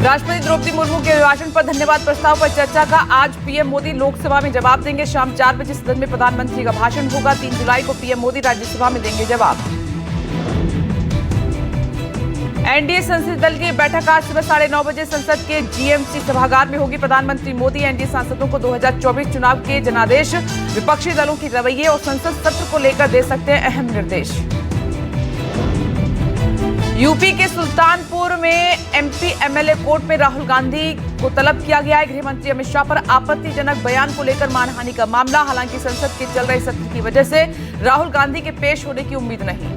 राष्ट्रपति द्रौपदी मुर्मू के अभिभाषण पर धन्यवाद प्रस्ताव पर चर्चा का आज पीएम मोदी लोकसभा में जवाब देंगे। शाम 4 बजे सदन में प्रधानमंत्री का भाषण होगा। 3 जुलाई को पीएम मोदी राज्यसभा में देंगे जवाब। एनडीए संसदीय दल की बैठक आज सुबह 9:30 बजे संसद के जीएमसी सभागार में होगी। प्रधानमंत्री मोदी एनडीए सांसदों को 2024 चुनाव के जनादेश, विपक्षी दलों की रवैये और संसद सत्र को लेकर दे सकते हैं अहम निर्देश। यूपी के सुल्तानपुर में एमपी एमएलए कोर्ट में राहुल गांधी को तलब किया गया है। गृह मंत्री अमित शाह पर आपत्तिजनक बयान को लेकर मानहानि का मामला। हालांकि संसद के चल रहे सत्र की वजह से राहुल गांधी के पेश होने की उम्मीद नहीं।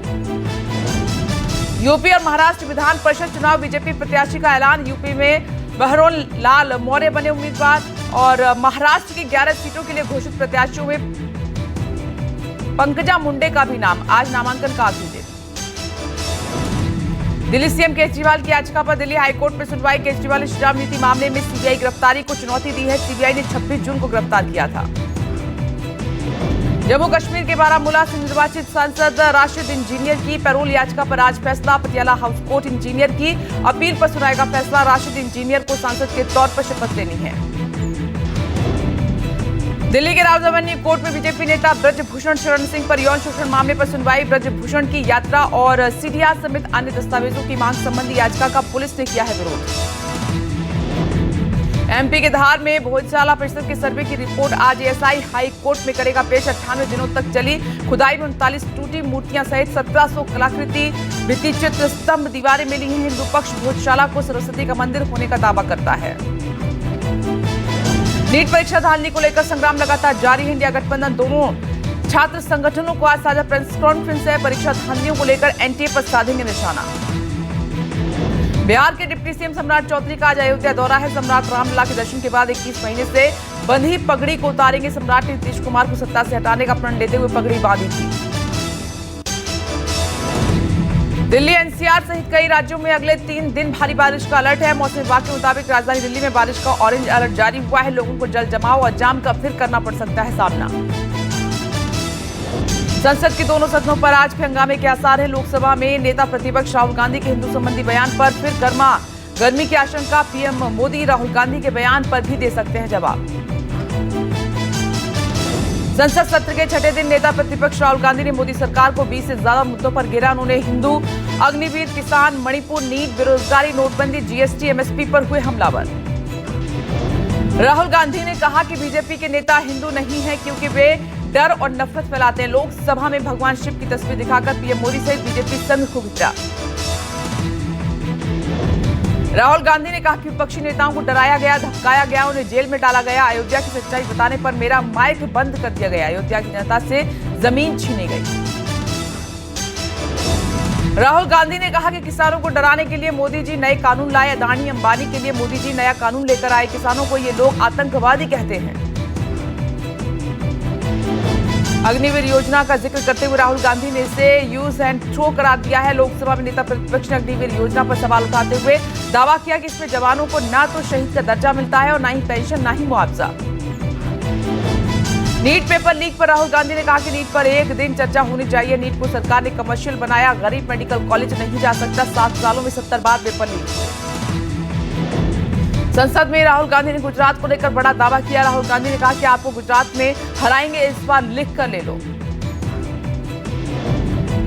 यूपी और महाराष्ट्र विधान परिषद चुनाव, बीजेपी प्रत्याशी का ऐलान। यूपी में बहरोन लाल मौर्य बने उम्मीदवार और महाराष्ट्र की 11 सीटों के लिए घोषित प्रत्याशियों में पंकजा मुंडे का भी नाम। आज नामांकन का आखिरी दिन। दिल्ली सीएम केजरीवाल की याचिका पर दिल्ली हाईकोर्ट में सुनवाई। केजरीवाल ने श्रीराम नीति मामले में सीबीआई गिरफ्तारी को चुनौती दी है। सीबीआई ने 26 जून को गिरफ्तार किया था। जम्मू कश्मीर के बारामूला से निर्वाचित सांसद राशिद इंजीनियर की पैरोल याचिका पर आज फैसला। पटियाला हाउस कोर्ट इंजीनियर की अपील पर सुनाएगा फैसला। राशिद इंजीनियर को सांसद के तौर पर शपथ लेनी है। दिल्ली के रावजमनी कोर्ट में बीजेपी नेता ब्रजभूषण शरण सिंह पर यौन शोषण मामले पर सुनवाई। ब्रजभूषण की यात्रा और सीडीआर समेत अन्य दस्तावेजों की मांग संबंधी याचिका का पुलिस ने किया है विरोध। एमपी के धार में भोजशाला परिषद के सर्वे की रिपोर्ट आज एएसआई हाई कोर्ट में करेगा पेश। 98 दिनों तक चली खुदाई में 39 टूटी मूर्तियां सहित 1700 कलाकृति, भित्ति चित्र, स्तंभ, दीवारें मिली हैं। हिंदू पक्ष भोजशाला को सरस्वती का मंदिर होने का दावा करता है। नीट परीक्षा धारने को लेकर संग्राम लगातार जारी है। इंडिया गठबंधन दोनों छात्र संगठनों को आज साझा प्रेस कॉन्फ्रेंस है। परीक्षा धारनियों को लेकर एनटीए पर साधेंगे निशाना। बिहार के डिप्टी सीएम सम्राट चौधरी का आज अयोध्या दौरा है। सम्राट रामलला के दर्शन के बाद 21 महीने से बंधी पगड़ी को उतारेंगे। सम्राट ने नीतीश कुमार को सत्ता से हटाने का प्रण लेते हुए पगड़ी बांधी थी। दिल्ली एनसीआर सहित कई राज्यों में अगले 3 दिन भारी बारिश का अलर्ट है। मौसम विभाग के मुताबिक राजधानी दिल्ली में बारिश का ऑरेंज अलर्ट जारी हुआ है। लोगों को जल जमाव और जाम का फिर करना पड़ सकता है सामना। संसद के दोनों सदनों पर आज भी हंगामे के आसार है। लोकसभा में नेता प्रतिपक्ष राहुल गांधी के हिंदू संबंधी बयान पर फिर गर्मी की आशंका। पीएम मोदी राहुल गांधी के बयान पर भी दे सकते हैं जवाब। संसद सत्र के 6ठे दिन नेता प्रतिपक्ष राहुल गांधी ने मोदी सरकार को 20 से ज्यादा मुद्दों पर घेरा। उन्होंने हिंदू, अग्निवीर, किसान, मणिपुर, नीट, बेरोजगारी, नोटबंदी, जीएसटी, एमएसपी पर हुए हमलावर। राहुल गांधी ने कहा कि बीजेपी के नेता हिंदू नहीं है क्योंकि वे डर और नफरत फैलाते हैं। लोकसभा में भगवान शिव की तस्वीर दिखाकर पीएम मोदी सहित बीजेपी संघ को घिरा। राहुल गांधी ने कहा कि विपक्षी नेताओं को डराया गया, धमकाया गया, उन्हें जेल में डाला गया। अयोध्या की सच्चाई बताने पर मेरा माइक बंद कर दिया गया। अयोध्या की जनता से जमीन छीनी गई। राहुल गांधी ने कहा कि किसानों को डराने के लिए मोदी जी नए कानून लाए। अदानी अंबानी के लिए मोदी जी नया कानून लेकर आए। किसानों को ये लोग आतंकवादी कहते हैं। अग्निवीर योजना का जिक्र करते हुए राहुल गांधी ने इसे यूज एंड थ्रो करार दिया है। लोकसभा में नेता प्रतिपक्ष ने अग्निवीर योजना पर सवाल उठाते हुए दावा किया कि इसमें जवानों को ना तो शहीद का दर्जा मिलता है और ना ही पेंशन, ना ही मुआवजा। नीट पेपर लीक पर राहुल गांधी ने कहा कि नीट पर एक दिन चर्चा होनी चाहिए। नीट को सरकार ने कमर्शियल बनाया। गरीब मेडिकल कॉलेज नहीं जा सकता। 7 सालों में 70 बार पेपर लीक हुए। संसद में राहुल गांधी ने गुजरात को लेकर बड़ा दावा किया। राहुल गांधी ने कहा कि आपको गुजरात में हराएंगे, इस बार लिख कर ले लो।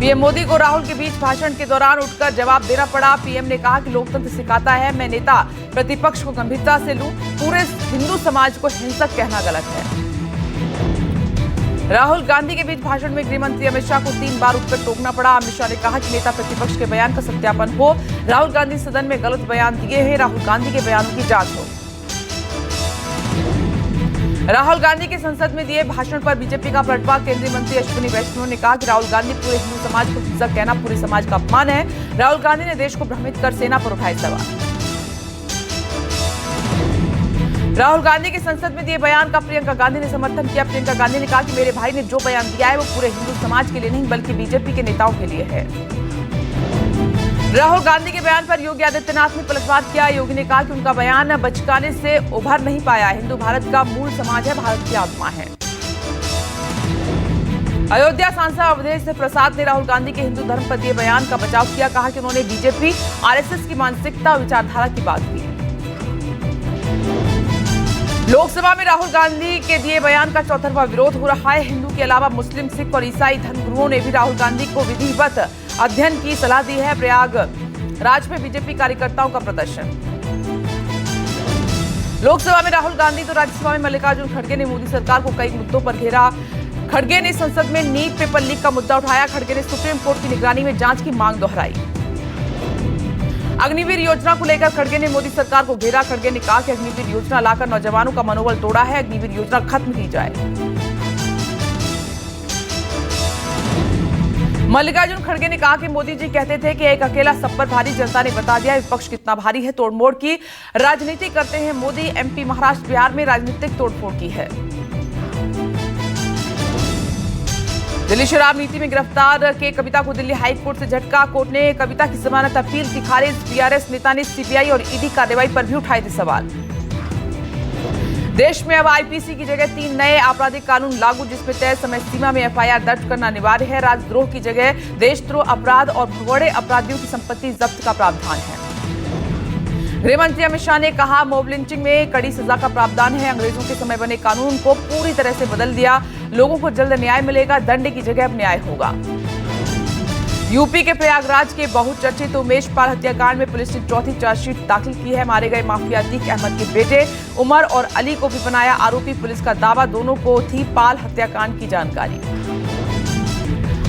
पीएम मोदी को राहुल के बीच भाषण के दौरान उठकर जवाब देना पड़ा। पीएम ने कहा कि लोकतंत्र सिखाता है मैं नेता प्रतिपक्ष को गंभीरता से लूं, पूरे हिंदू समाज को हिंसक कहना गलत है। राहुल गांधी के बीच भाषण में गृह मंत्री अमित शाह को 3 बार उठकर टोकना पड़ा। अमित शाह ने कहा कि नेता प्रतिपक्ष के बयान का सत्यापन हो। राहुल गांधी सदन में गलत बयान दिए हैं। राहुल गांधी के बयानों की जांच हो। राहुल गांधी के संसद में दिए भाषण पर बीजेपी का पलटवार। केंद्रीय मंत्री अश्विनी वैष्णव ने कहा कि राहुल गांधी पूरे हिंदू समाज को हिंसक कहना पूरे समाज का अपमान है। राहुल गांधी ने देश को भ्रमित कर सेना पर उठाए सवाल। राहुल गांधी के संसद में दिए बयान का प्रियंका गांधी ने समर्थन किया। प्रियंका गांधी ने कहा कि मेरे भाई ने जो बयान दिया है वो पूरे हिंदू समाज के लिए नहीं बल्कि बीजेपी के नेताओं के लिए है। राहुल गांधी के बयान पर योगी आदित्यनाथ ने पलटवार किया। योगी ने कहा कि उनका बयान बचकाने से उभर नहीं पाया। हिंदू भारत का मूल समाज है, भारत की आत्मा है। अयोध्या सांसद अवधेश प्रसाद ने राहुल गांधी के हिंदू धर्म पर दिए बयान का बचाव किया। कहा कि उन्होंने बीजेपी, आरएसएस की मानसिकता और विचारधारा की बात की। लोकसभा में राहुल गांधी के दिए बयान का चौतरफा विरोध हो रहा है। हिंदू के अलावा मुस्लिम, सिख और ईसाई धर्मगुरुओं ने भी राहुल गांधी को विधिवत अध्ययन की सलाह दी है। प्रयागराज में बीजेपी कार्यकर्ताओं का प्रदर्शन। लोकसभा में राहुल गांधी तो राज्यसभा में मल्लिकार्जुन खड़गे ने मोदी सरकार को कई मुद्दों पर घेरा। खड़गे ने संसद में नीट पेपर लीक का मुद्दा उठाया। खड़गे ने सुप्रीम कोर्ट की निगरानी में जांच की मांग दोहराई। अग्निवीर योजना को लेकर खड़गे ने मोदी सरकार को घेरा। खड़गे ने कहा कि अग्निवीर योजना लाकर नौजवानों का मनोबल तोड़ा है। अग्निवीर योजना खत्म की जाए। मल्लिकार्जुन खड़गे ने कहा कि मोदी जी कहते थे कि एक अकेला सब पर भारी, जनता ने बता दिया विपक्ष कितना भारी है। तोड़मोड़ की राजनीति करते हैं मोदी। एमपी, महाराष्ट्र, बिहार में राजनीतिक तोड़फोड़ की है। दिल्ली शराब नीति में गिरफ्तार के कविता को दिल्ली हाई कोर्ट से झटका। कोर्ट ने कविता की जमानत अपील की खारिज। बीआरएस नेता ने सीबीआई और ईडी कार्रवाई पर भी उठाए थे सवाल। देश में अब आईपीसी की जगह 3 नए आपराधिक कानून लागू, जिसमें तय समय सीमा में एफआईआर दर्ज करना अनिवार्य है। राजद्रोह की जगह देशद्रोह अपराध और भगोड़े अपराधियों की संपत्ति जब्त का प्रावधान है। गृह मंत्री अमित शाह ने कहा मॉब लिंचिंग में कड़ी सजा का प्रावधान है। अंग्रेजों के समय बने कानून को पूरी तरह से बदल दिया। लोगों को जल्द न्याय मिलेगा। दंड की जगह अब न्याय होगा। यूपी के प्रयागराज के बहुचर्चित उमेश पाल हत्याकांड में पुलिस ने चौथी चार्जशीट दाखिल की है। मारे गए माफिया अतीक अहमद के बेटे उमर और अली को भी बनाया आरोपी। पुलिस का दावा दोनों को थी पाल हत्याकांड की जानकारी।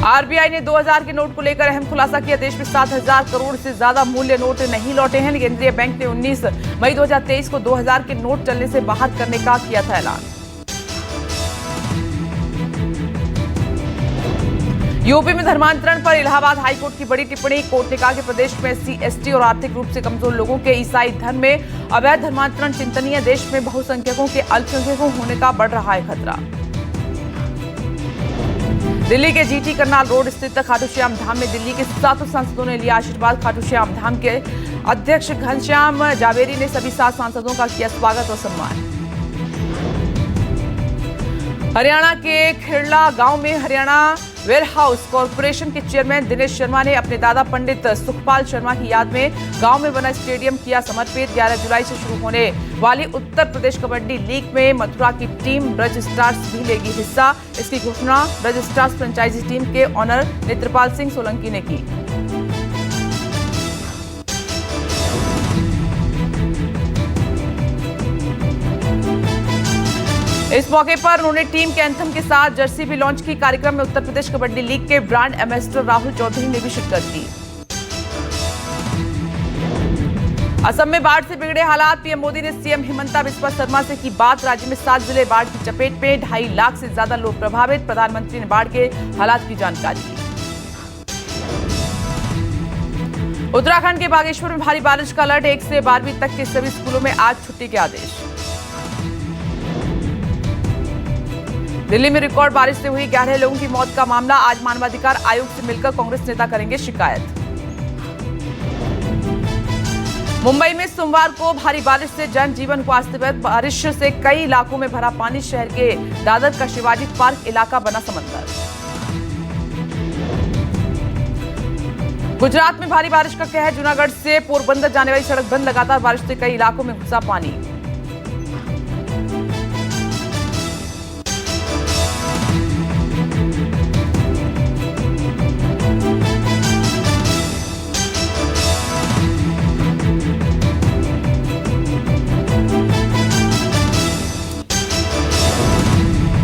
आरबीआई ने 2000 के नोट को लेकर अहम खुलासा किया। देश में 7000 करोड़ से ज्यादा मूल्य नोट नहीं लौटे हैं। केंद्रीय बैंक ने 19 मई 2023 को 2000 के नोट चलने से बाहर करने का किया था ऐलान। यूपी में धर्मांतरण पर इलाहाबाद हाईकोर्ट की बड़ी टिप्पणी। कोर्ट ने कहा कि प्रदेश में एससी, एसटी और आर्थिक रूप से कमजोर लोगों के ईसाई धर्म में अवैध धर्मांतरण चिंतनीय। देश में बहुसंख्यकों के अल्पसंख्यकों होने का बढ़ रहा है खतरा। दिल्ली के जीटी करनाल रोड स्थित खाटू श्याम धाम में दिल्ली के 7 सांसदों ने लिया आशीर्वाद। खाटू श्याम धाम के अध्यक्ष घनश्याम जावेरी ने सभी 7 सांसदों का किया स्वागत और सम्मान। हरियाणा के खेड़ला गांव में हरियाणा वेयरहाउस कॉर्पोरेशन के चेयरमैन दिनेश शर्मा ने अपने दादा पंडित सुखपाल शर्मा की याद में गांव में बना स्टेडियम किया समर्पित। 11 जुलाई से शुरू होने वाली उत्तर प्रदेश कबड्डी लीग में मथुरा की टीम ब्रज स्टार्स भी लेगी हिस्सा। इसकी घोषणा ब्रज स्टार्स फ्रेंचाइजी टीम के ऑनर नेत्रपाल सिंह सोलंकी ने की। इस मौके पर उन्होंने टीम के एंथम के साथ जर्सी भी लॉन्च की। कार्यक्रम में उत्तर प्रदेश कबड्डी लीग के ब्रांड एम्बेसडर राहुल चौधरी ने भी शिरकत की। असम में बाढ़ से बिगड़े हालात। पीएम मोदी ने सीएम हिमंता बिस्वा शर्मा से की बात। राज्य में 7 जिले बाढ़ की चपेट में, 2.5 लाख से ज्यादा लोग प्रभावित। प्रधानमंत्री ने बाढ़ के हालात की जानकारी दी। उत्तराखंड के बागेश्वर में भारी बारिश का अलर्ट। 1 से 12वीं तक के सभी स्कूलों में आज छुट्टी के आदेश। दिल्ली में रिकॉर्ड बारिश से हुई 11 लोगों की मौत का मामला। आज मानवाधिकार आयोग से मिलकर कांग्रेस नेता करेंगे शिकायत। मुंबई में सोमवार को भारी बारिश से जनजीवन को अस्त व्यस्त। बारिश से कई इलाकों में भरा पानी। शहर के दादर का शिवाजी पार्क इलाका बना समंदर। गुजरात में भारी बारिश का कहर। जूनागढ़ से पोरबंदर जाने वाली सड़क बंद। लगातार बारिश से कई इलाकों में घुसा पानी।